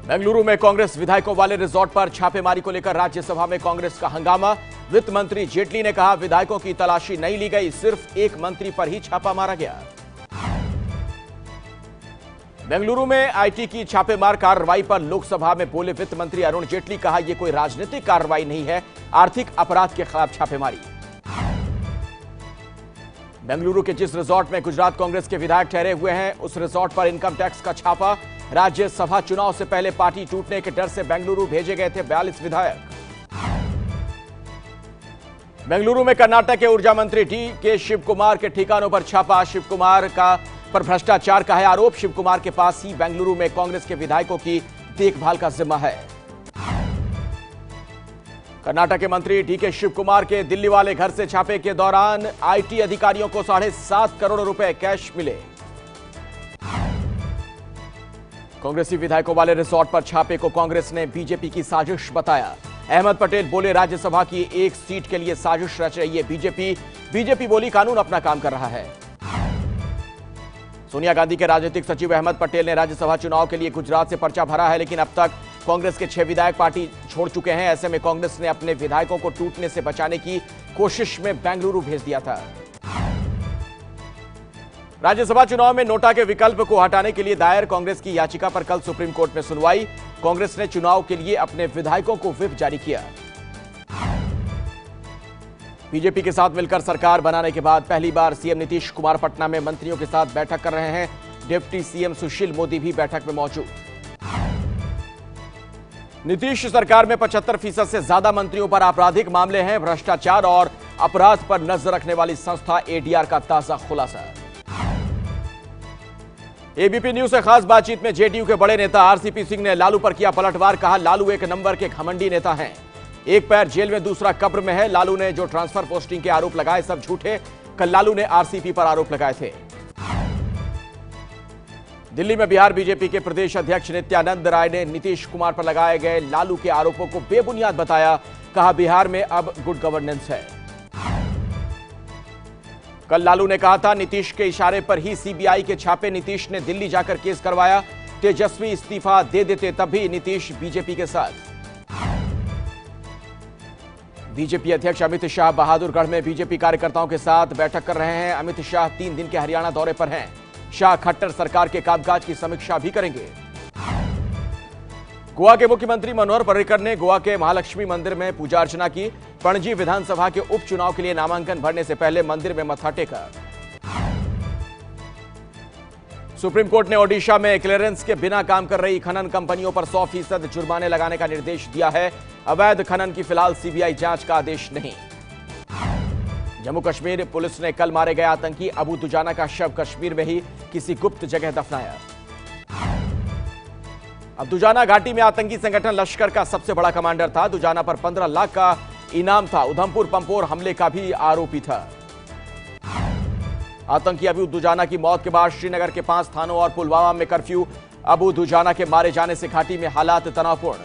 बेंगलुरु में कांग्रेस विधायकों वाले रिजॉर्ट पर छापेमारी को लेकर राज्यसभा में कांग्रेस का हंगामा। वित्त मंत्री जेटली ने कहा, विधायकों की तलाशी नहीं ली गई, सिर्फ एक मंत्री पर ही छापा मारा गया। बेंगलुरु में आईटी की छापेमार कार्रवाई पर लोकसभा में बोले वित्त मंत्री अरुण जेटली, कहा यह कोई राजनीतिक कार्रवाई नहीं है, आर्थिक अपराध के खिलाफ छापेमारी। बेंगलुरु के जिस रिजॉर्ट में गुजरात कांग्रेस के विधायक ठहरे हुए हैं, उस रिजॉर्ट पर इनकम टैक्स का छापा। राज्यसभा चुनाव से पहले पार्टी टूटने के डर से बेंगलुरु भेजे गए थे 42 विधायक। बेंगलुरु में कर्नाटक के ऊर्जा मंत्री डी.के. शिव कुमार के ठिकानों पर छापा। शिव कुमार पर भ्रष्टाचार का है आरोप। शिव कुमार के पास ही बेंगलुरु में कांग्रेस के विधायकों की देखभाल का जिम्मा है। कर्नाटक के मंत्री डी.के. शिव कुमार के दिल्ली वाले घर से छापे के दौरान आईटी अधिकारियों को 7.5 करोड़ रुपए कैश मिले। कांग्रेसी विधायकों वाले रिजॉर्ट पर छापे को कांग्रेस ने बीजेपी की साजिश बताया। अहमद पटेल बोले, राज्यसभा की एक सीट के लिए साजिश रच रही है बीजेपी बोली, कानून अपना काम कर रहा है। सोनिया गांधी के राजनीतिक सचिव अहमद पटेल ने राज्यसभा चुनाव के लिए गुजरात से पर्चा भरा है, लेकिन अब तक कांग्रेस के 6 विधायक पार्टी छोड़ चुके हैं। ऐसे में कांग्रेस ने अपने विधायकों को टूटने से बचाने की कोशिश में बेंगलुरु भेज दिया था। राज्यसभा चुनाव में नोटा के विकल्प को हटाने के लिए दायर कांग्रेस की याचिका पर कल सुप्रीम कोर्ट में सुनवाई। कांग्रेस ने चुनाव के लिए अपने विधायकों को व्हिप जारी किया। बीजेपी के साथ मिलकर सरकार बनाने के बाद पहली बार सीएम नीतीश कुमार पटना में मंत्रियों के साथ बैठक कर रहे हैं। डिप्टी सीएम सुशील मोदी भी बैठक में मौजूद। नीतीश सरकार में 75% से ज्यादा मंत्रियों पर आपराधिक मामले हैं। भ्रष्टाचार और अपराध पर नजर रखने वाली संस्था एडीआर का ताजा खुलासा। एबीपी न्यूज से खास बातचीत में जेडीयू के बड़े नेता आरसीपी सिंह ने लालू पर किया पलटवार। कहा, लालू एक नंबर के घमंडी नेता हैं, एक पैर जेल में दूसरा कब्र में है। लालू ने जो ट्रांसफर पोस्टिंग के आरोप लगाए सब झूठे। कल लालू ने आरसीपी पर आरोप लगाए थे। दिल्ली में बिहार बीजेपी के प्रदेश अध्यक्ष नित्यानंद राय ने नीतीश कुमार पर लगाए गए लालू के आरोपों को बेबुनियाद बताया। कहा, बिहार में अब गुड गवर्नेंस है। कल लालू ने कहा था, नीतीश के इशारे पर ही सीबीआई के छापे। नीतीश ने दिल्ली जाकर केस करवाया। तेजस्वी इस्तीफा दे देते तब भी नीतीश बीजेपी के साथ। बीजेपी अध्यक्ष अमित शाह बहादुरगढ़ में बीजेपी कार्यकर्ताओं के साथ बैठक कर रहे हैं। अमित शाह 3 दिन के हरियाणा दौरे पर हैं। शाह खट्टर सरकार के कामकाज की समीक्षा भी करेंगे। गोवा के मुख्यमंत्री मनोहर पर्रिकर ने गोवा के महालक्ष्मी मंदिर में पूजा अर्चना की। पणजी विधानसभा के उपचुनाव के लिए नामांकन भरने से पहले मंदिर में मत्था टेका। सुप्रीम कोर्ट ने ओडिशा में क्लियरेंस के बिना काम कर रही खनन कंपनियों पर 100% जुर्माने लगाने का निर्देश दिया है। अवैध खनन की फिलहाल सीबीआई जांच का आदेश नहीं। जम्मू कश्मीर पुलिस ने कल मारे गए आतंकी अबू दुजाना का शव कश्मीर में ही किसी गुप्त जगह दफनाया। अब दुजाना घाटी में आतंकी संगठन लश्कर का सबसे बड़ा कमांडर था। दुजाना पर 15 लाख का इनाम था। उधमपुर पंपोर हमले का भी आरोपी था। आतंकी अबू दुजाना की मौत के बाद श्रीनगर के 5 थानों और पुलवामा में कर्फ्यू। अबू दुजाना के मारे जाने से घाटी में हालात तनावपूर्ण।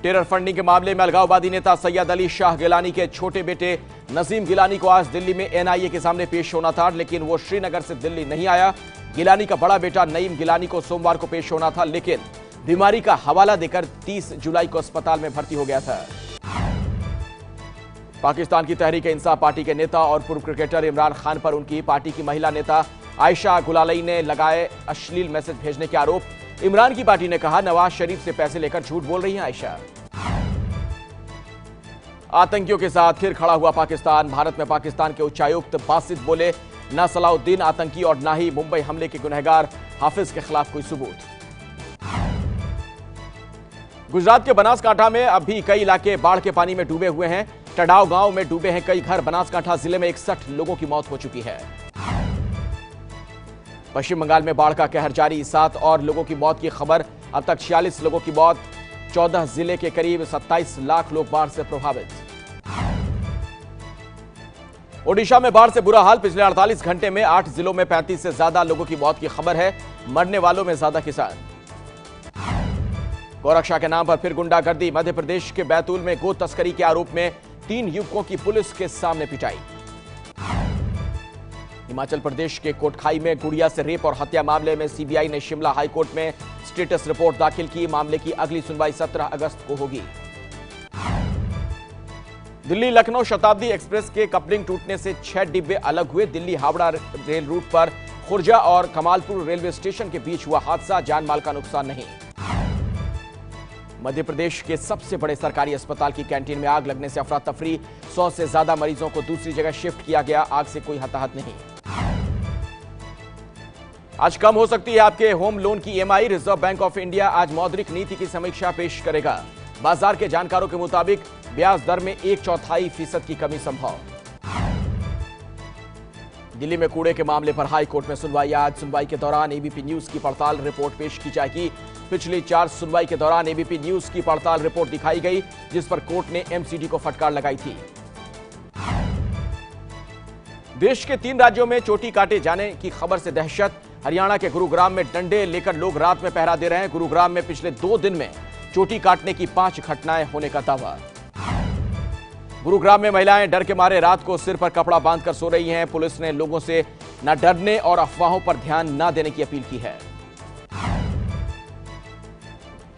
टेरर फंडिंग के मामले में अलगाववादी नेता सैयद अली शाह गिलानी के छोटे बेटे नसीम गिलानी को आज दिल्ली में एनआईए के सामने पेश होना था, लेकिन वो श्रीनगर से दिल्ली नहीं आया। गिलानी का बड़ा बेटा नईम गिलानी को सोमवार को पेश होना था, लेकिन बीमारी का हवाला देकर 30 जुलाई को अस्पताल में भर्ती हो गया था। पाकिस्तान की तहरीक इंसाफ पार्टी के नेता और पूर्व क्रिकेटर इमरान खान पर उनकी पार्टी की महिला नेता आयशा गुलालई ने लगाए अश्लील मैसेज भेजने के आरोप। इमरान की पार्टी ने कहा, नवाज शरीफ से पैसे लेकर झूठ बोल रही हैं आयशा। आतंकियों के साथ फिर खड़ा हुआ पाकिस्तान। भारत में पाकिस्तान के उच्चायुक्त बासित बोले, ना सलाउद्दीन आतंकी और ना ही मुंबई हमले के गुनहगार हाफिज के खिलाफ कोई सबूत। गुजरात के बनासकांठा में अब भी कई इलाके बाढ़ के पानी में डूबे हुए हैं। टडाव गांव में डूबे हैं कई घर। बनासकांठा जिले में 61 लोगों की मौत हो चुकी है। पश्चिम बंगाल में बाढ़ का कहर जारी, 7 और लोगों की मौत की खबर। अब तक 46 लोगों की मौत। 14 जिले के करीब 27 लाख लोग बाढ़ से प्रभावित। ओडिशा में बाढ़ से बुरा हाल। पिछले 48 घंटे में 8 जिलों में 35 से ज्यादा लोगों की मौत की खबर है। मरने वालों में ज्यादा किसान। गौरक्षा के नाम पर फिर गुंडागर्दी। मध्य प्रदेश के बैतूल में गो तस्करी के आरोप में 3 युवकों की पुलिस के सामने पिटाई। हिमाचल प्रदेश के कोटखाई में गुड़िया से रेप और हत्या मामले में सीबीआई ने शिमला हाईकोर्ट में स्टेटस रिपोर्ट दाखिल की। मामले की अगली सुनवाई 17 अगस्त को होगी। दिल्ली लखनऊ शताब्दी एक्सप्रेस के कपलिंग टूटने से 6 डिब्बे अलग हुए। दिल्ली हावड़ा रेल रूट पर खुर्जा और कमालपुर रेलवे स्टेशन के बीच हुआ हादसा, जान माल का नुकसान नहीं। मध्य प्रदेश के सबसे बड़े सरकारी अस्पताल की कैंटीन में आग लगने से अफरा तफरी, 100 से ज्यादा मरीजों को दूसरी जगह शिफ्ट किया गया। आग से कोई हताहत नहीं। आज कम हो सकती है आपके होम लोन की EMI. Reserve bank of India आज मौद्रिक नीति की समीक्षा पेश करेगा। बाजार के जानकारों के मुताबिक ब्याज दर में 1/4% की कमी संभव। दिल्ली में कूड़े के मामले पर हाई कोर्ट में सुनवाई। आज सुनवाई के दौरान एबीपी न्यूज की पड़ताल रिपोर्ट पेश की जाएगी। पिछली 4 सुनवाई के दौरान एबीपी न्यूज की पड़ताल रिपोर्ट दिखाई गई, जिस पर कोर्ट ने एमसीडी को फटकार लगाई थी। देश के 3 राज्यों में चोटी काटे जाने की खबर से दहशत। हरियाणा के गुरुग्राम में डंडे लेकर लोग रात में पहरा दे रहे हैं। गुरुग्राम में पिछले 2 दिन में चोटी काटने की 5 घटनाएं होने का दावा। गुरुग्राम में महिलाएं डर के मारे रात को सिर पर कपड़ा बांधकर सो रही हैं। पुलिस ने लोगों से न डरने और अफवाहों पर ध्यान न देने की अपील की है।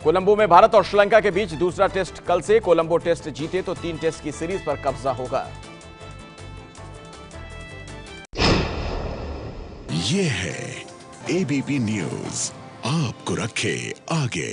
कोलंबो में भारत और श्रीलंका के बीच दूसरा टेस्ट कल से। कोलंबो टेस्ट जीते तो 3 टेस्ट की सीरीज पर कब्जा होगा। ये है एबीपी न्यूज, आपको रखे आगे।